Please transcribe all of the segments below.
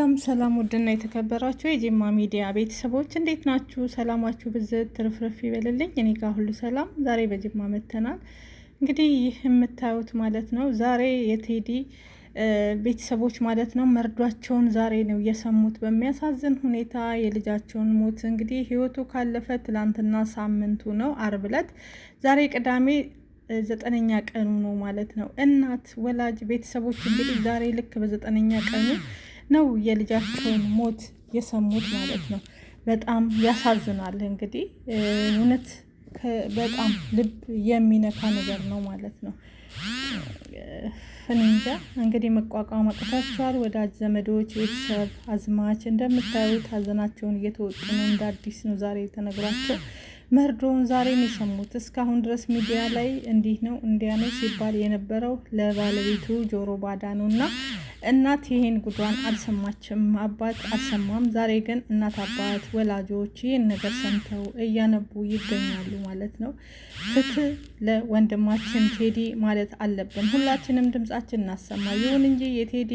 ሰላም ሰላም ውድና የተከበራችሁ የጂማ ሚዲያ ቤተሰቦች እንዴት ናችሁ? ሰላማችሁ ብዝት ትርፍርፍ ይበልልኝ። እኔ ጋር ሁሉ ሰላም። ዛሬ በጂማ መተናል። እንግዲህ ይህ የምታዩት ማለት ነው ዛሬ የቴዲ ቤተሰቦች ማለት ነው መርዷቸውን ዛሬ ነው የሰሙት። በሚያሳዝን ሁኔታ የልጃቸውን ሞት እንግዲህ ህይወቱ ካለፈ ትላንትና ሳምንቱ ነው፣ አርብ ዕለት። ዛሬ ቅዳሜ 9ኛ ቀኑ ነው ማለት ነው። እናት ወላጅ ቤተሰቦች እንግዲህ ዛሬ ልክ በ9ኛ ቀኑ ነው የልጃቸውን ሞት የሰሙት ማለት ነው። በጣም ያሳዝናል። እንግዲህ እውነት በጣም ልብ የሚነካ ነገር ነው ማለት ነው። ፍንንጃ እንግዲህ መቋቋም አቅቷቸዋል። ወዳጅ ዘመዶች፣ ቤተሰብ፣ አዝማች እንደምታዩት ሀዘናቸውን እየተወጡ ነው። እንደ አዲስ ነው ዛሬ የተነግሯቸው። መርዶውን ዛሬ ነው የሰሙት። እስካሁን ድረስ ሚዲያ ላይ እንዲህ ነው እንዲያ ነው ሲባል የነበረው ለባለቤቱ ጆሮ ባዳ ነው እና እናት ይሄን ጉዷን አልሰማችም፣ አባት አልሰማም። ዛሬ ግን እናት አባት ወላጆች ይህን ነገር ሰምተው እያነቡ ይገኛሉ ማለት ነው። ፍትህ ለወንድማችን ቴዲ ማለት አለብን። ሁላችንም ድምጻችን እናሰማ። ይሁን እንጂ የቴዲ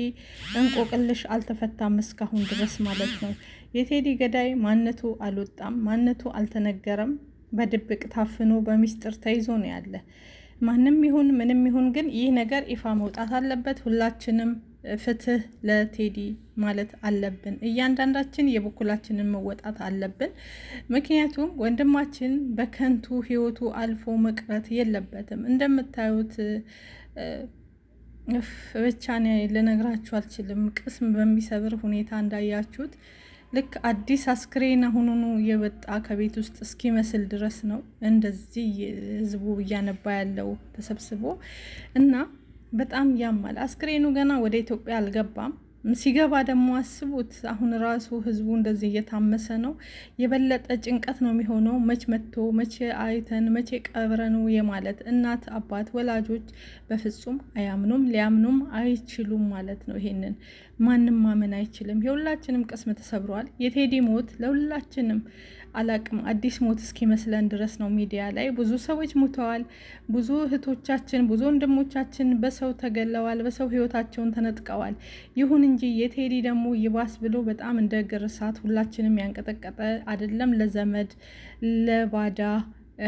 እንቆቅልሽ አልተፈታም እስካሁን ድረስ ማለት ነው። የቴዲ ገዳይ ማንነቱ አልወጣም፣ ማንነቱ አልተነገረም። በድብቅ ታፍኖ በሚስጥር ተይዞ ነው ያለ። ማንም ይሁን ምንም ይሁን ግን ይህ ነገር ይፋ መውጣት አለበት። ሁላችንም ፍትህ ለቴዲ ማለት አለብን። እያንዳንዳችን የበኩላችንን መወጣት አለብን። ምክንያቱም ወንድማችን በከንቱ ህይወቱ አልፎ መቅረት የለበትም። እንደምታዩት ብቻ ልነግራችሁ አልችልም። ቅስም በሚሰብር ሁኔታ እንዳያችሁት ልክ አዲስ አስክሬን አሁኑኑ የወጣ ከቤት ውስጥ እስኪመስል ድረስ ነው እንደዚህ ህዝቡ እያነባ ያለው ተሰብስቦ እና በጣም ያማል። አስክሬኑ ገና ወደ ኢትዮጵያ አልገባም። ሲገባ ደግሞ አስቡት። አሁን ራሱ ህዝቡ እንደዚህ እየታመሰ ነው። የበለጠ ጭንቀት ነው የሚሆነው። መች መጥቶ መቼ አይተን መቼ ቀብረ ነው የማለት እናት አባት ወላጆች በፍጹም አያምኑም፣ ሊያምኑም አይችሉም ማለት ነው። ይሄንን ማንም ማመን አይችልም። የሁላችንም ቅስም ተሰብሯል። የቴዲ ሞት ለሁላችንም አላቅም አዲስ ሞት እስኪመስለን ድረስ ነው። ሚዲያ ላይ ብዙ ሰዎች ሞተዋል። ብዙ እህቶቻችን ብዙ ወንድሞቻችን በሰው ተገለዋል፣ በሰው ህይወታቸውን ተነጥቀዋል። ይሁን እንጂ የቴዲ ደግሞ ይባስ ብሎ በጣም እንደ ግርሳት ሁላችንም ያንቀጠቀጠ አይደለም። ለዘመድ ለባዳ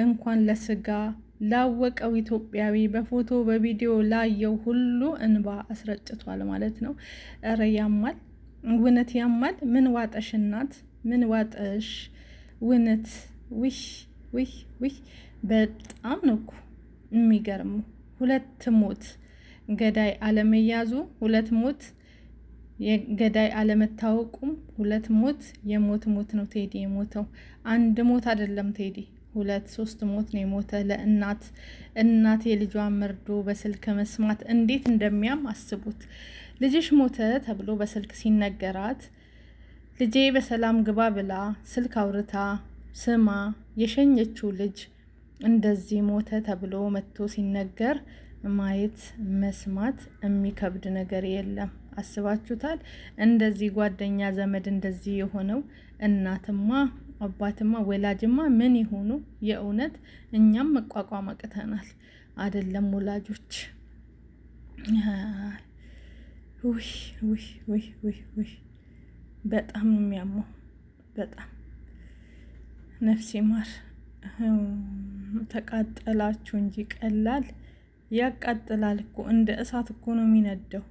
እንኳን ለስጋ ላወቀው ኢትዮጵያዊ በፎቶ በቪዲዮ ላየው ሁሉ እንባ አስረጭቷል ማለት ነው። እረ ያማል፣ እውነት ያማል። ምን ዋጠሽ እናት፣ ምን ዋጠሽ እውነት። ውይ በጣም ነው እኮ የሚገርሙ። ሁለት ሞት ገዳይ አለመያዙ፣ ሁለት ሞት የገዳይ አለመታወቁም፣ ሁለት ሞት የሞት ሞት ነው ቴዲ የሞተው። አንድ ሞት አይደለም ቴዲ 2-3 ሞት ነው የሞተ። ለእናት የልጇን መርዶ በስልክ መስማት እንዴት እንደሚያም አስቡት። ልጅሽ ሞተ ተብሎ በስልክ ሲነገራት ልጄ በሰላም ግባ ብላ ስልክ አውርታ ስማ የሸኘችው ልጅ እንደዚህ ሞተ ተብሎ መጥቶ ሲነገር ማየት መስማት የሚከብድ ነገር የለም። አስባችሁታል? እንደዚህ ጓደኛ ዘመድ እንደዚህ የሆነው እናትማ አባትማ ወላጅማ ምን ይሆኑ? የእውነት እኛም መቋቋም አቅተናል አይደለም ወላጆች። ውይ በጣም ነው የሚያመው። በጣም ነፍሴ ማር። ተቃጠላችሁ እንጂ ቀላል ያቃጥላል እኮ። እንደ እሳት እኮ ነው የሚነደው።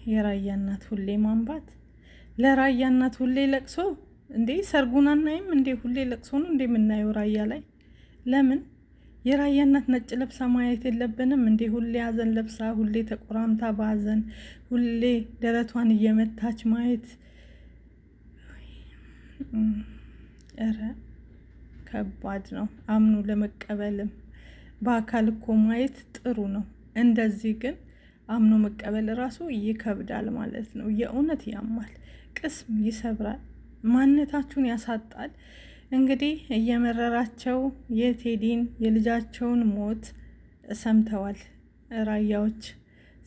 የራያ እናት ሁሌ ማንባት፣ ለራያ እናት ሁሌ ለቅሶ። እንዴ ሰርጉን አናይም እንዴ? ሁሌ ለቅሶ ነው እንዴ የምናየው ራያ ላይ? ለምን የራያ እናት ነጭ ለብሳ ማየት የለብንም እንዴ? ሁሌ ሀዘን ለብሳ፣ ሁሌ ተቆራምታ በሀዘን ሁሌ ደረቷን እየመታች ማየት። ኧረ ከባድ ነው። አምኖ ለመቀበልም በአካል እኮ ማየት ጥሩ ነው። እንደዚህ ግን አምኖ መቀበል ራሱ ይከብዳል ማለት ነው። የእውነት ያማል፣ ቅስም ይሰብራል፣ ማንነታችሁን ያሳጣል። እንግዲህ እየመረራቸው የቴዲን የልጃቸውን ሞት ሰምተዋል፣ ራያዎች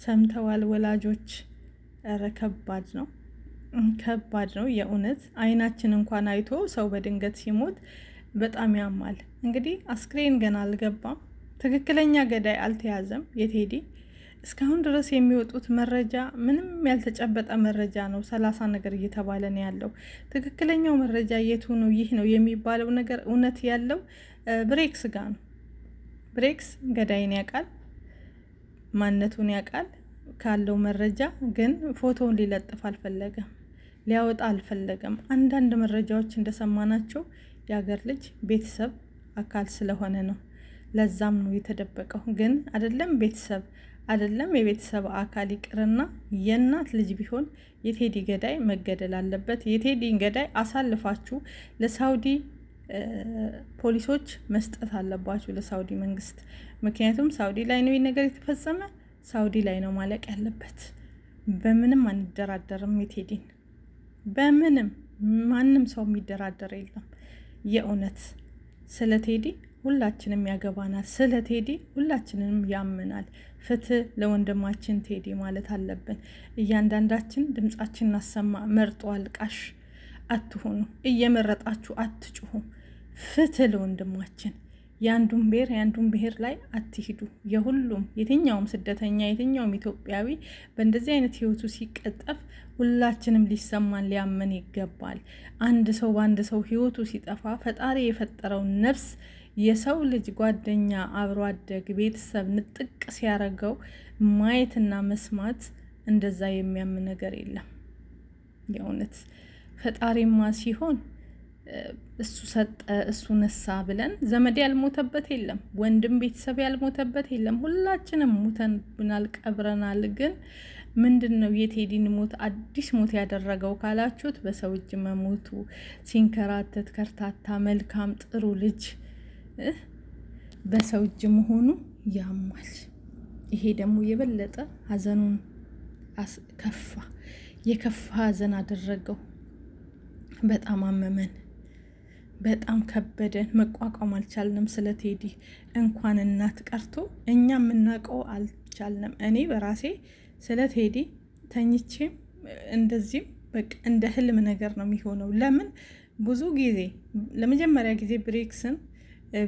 ሰምተዋል፣ ወላጆች። ኧረ ከባድ ነው፣ ከባድ ነው የእውነት። አይናችን እንኳን አይቶ ሰው በድንገት ሲሞት በጣም ያማል። እንግዲህ አስክሬን ገና አልገባም፣ ትክክለኛ ገዳይ አልተያዘም የቴዲ እስካሁን ድረስ የሚወጡት መረጃ ምንም ያልተጨበጠ መረጃ ነው። 30 ነገር እየተባለ ነው ያለው። ትክክለኛው መረጃ የቱ ነው? ይህ ነው የሚባለው ነገር እውነት ያለው ብሬክስ ጋር ነው። ብሬክስ ገዳይን ያውቃል፣ ማንነቱን ያውቃል። ካለው መረጃ ግን ፎቶውን ሊለጥፍ አልፈለገም፣ ሊያወጣ አልፈለገም። አንዳንድ መረጃዎች እንደሰማናቸው የሀገር ልጅ ቤተሰብ አካል ስለሆነ ነው። ለዛም ነው የተደበቀው። ግን አይደለም ቤተሰብ አይደለም የቤተሰብ አካል ይቅርና የእናት ልጅ ቢሆን የቴዲ ገዳይ መገደል አለበት። የቴዲን ገዳይ አሳልፋችሁ ለሳውዲ ፖሊሶች መስጠት አለባችሁ፣ ለሳውዲ መንግስት። ምክንያቱም ሳውዲ ላይ ነው ነገር የተፈጸመ፣ ሳውዲ ላይ ነው ማለቅ ያለበት። በምንም አንደራደርም። የቴዲን በምንም ማንም ሰው የሚደራደር የለም። የእውነት ስለ ቴዲ ሁላችንም ያገባናል። ስለ ቴዲ ሁላችንም ያምናል። ፍትህ ለወንድማችን ቴዲ ማለት አለብን። እያንዳንዳችን ድምጻችን እናሰማ። መርጦ አልቃሽ አትሆኑ፣ እየመረጣችሁ አትጩሁ። ፍትህ ለወንድማችን። የአንዱን ብሔር ላይ አትሂዱ። የሁሉም የትኛውም ስደተኛ የትኛውም ኢትዮጵያዊ በእንደዚህ አይነት ህይወቱ ሲቀጠፍ ሁላችንም ሊሰማን ሊያመን ይገባል። አንድ ሰው በአንድ ሰው ህይወቱ ሲጠፋ ፈጣሪ የፈጠረው ነፍስ የሰው ልጅ ጓደኛ፣ አብሮ አደግ፣ ቤተሰብ ንጥቅ ሲያረገው ማየትና መስማት እንደዛ የሚያምን ነገር የለም። የእውነት ፈጣሪማ ሲሆን እሱ ሰጠ እሱ ነሳ ብለን ዘመድ ያልሞተበት የለም፣ ወንድም ቤተሰብ ያልሞተበት የለም። ሁላችንም ሙተንብናል፣ ቀብረናል። ግን ምንድን ነው የቴዲን ሞት አዲስ ሞት ያደረገው ካላችሁት በሰው እጅ መሞቱ፣ ሲንከራተት ከርታታ መልካም ጥሩ ልጅ በሰው እጅ መሆኑ ያማል። ይሄ ደግሞ የበለጠ ሀዘኑን የከፋ ሀዘን አደረገው። በጣም አመመን፣ በጣም ከበደን፣ መቋቋም አልቻልንም። ስለ ቴዲ እንኳን እናት ቀርቶ እኛ የምናውቀው አልቻልንም። እኔ በራሴ ስለ ቴዲ ተኝቼም እንደዚህም በቃ እንደ ህልም ነገር ነው የሚሆነው። ለምን ብዙ ጊዜ ለመጀመሪያ ጊዜ ብሬክስን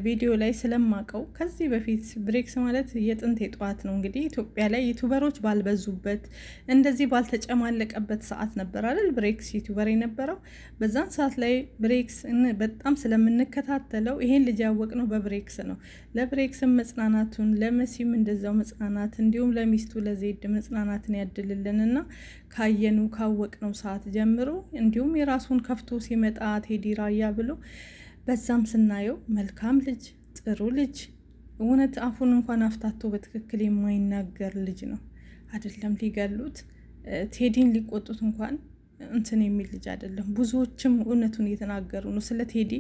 ቪዲዮ ላይ ስለማቀው ከዚህ በፊት ብሬክስ ማለት የጥንት የጠዋት ነው እንግዲህ ኢትዮጵያ ላይ ዩቱበሮች ባልበዙበት እንደዚህ ባልተጨማለቀበት ሰዓት ነበር አይደል ብሬክስ ዩቱበር የነበረው። በዛን ሰዓት ላይ ብሬክስ በጣም ስለምንከታተለው ይሄን ልጅ ያወቅነው በብሬክስ ነው። ለብሬክስም መጽናናቱን፣ ለመሲም እንደዛው መጽናናት፣ እንዲሁም ለሚስቱ ለዜድ መጽናናትን ያድልልንና ካየኑ ካወቅነው ሰዓት ጀምሮ እንዲሁም የራሱን ከፍቶ ሲመጣ ቴዲ ራያ ብሎ በዛም ስናየው መልካም ልጅ ጥሩ ልጅ፣ እውነት አፉን እንኳን አፍታቶ በትክክል የማይናገር ልጅ ነው። አይደለም ሊገሉት ቴዲን ሊቆጡት እንኳን እንትን የሚል ልጅ አይደለም። ብዙዎችም እውነቱን እየተናገሩ ነው። ስለ ቴዲ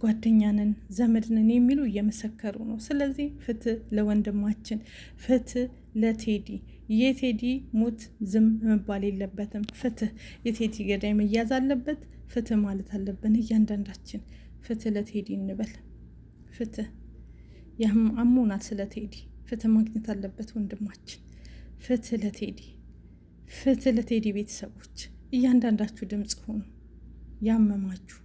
ጓደኛንን ዘመድንን የሚሉ እየመሰከሩ ነው። ስለዚህ ፍትህ ለወንድማችን፣ ፍትህ ለቴዲ። የቴዲ ሞት ዝም መባል የለበትም። ፍትህ የቴዲ ገዳይ መያዝ አለበት። ፍትህ ማለት አለብን እያንዳንዳችን። ፍትህ ለቴዲ እንበል። ፍትህ አሞናል። ስለ ቴዲ ፍትህ ማግኘት አለበት ወንድማችን። ፍትህ ለቴዲ፣ ፍትህ ለቴዲ ቤተሰቦች። እያንዳንዳችሁ ድምፅ ሆኑ። ያመማችሁ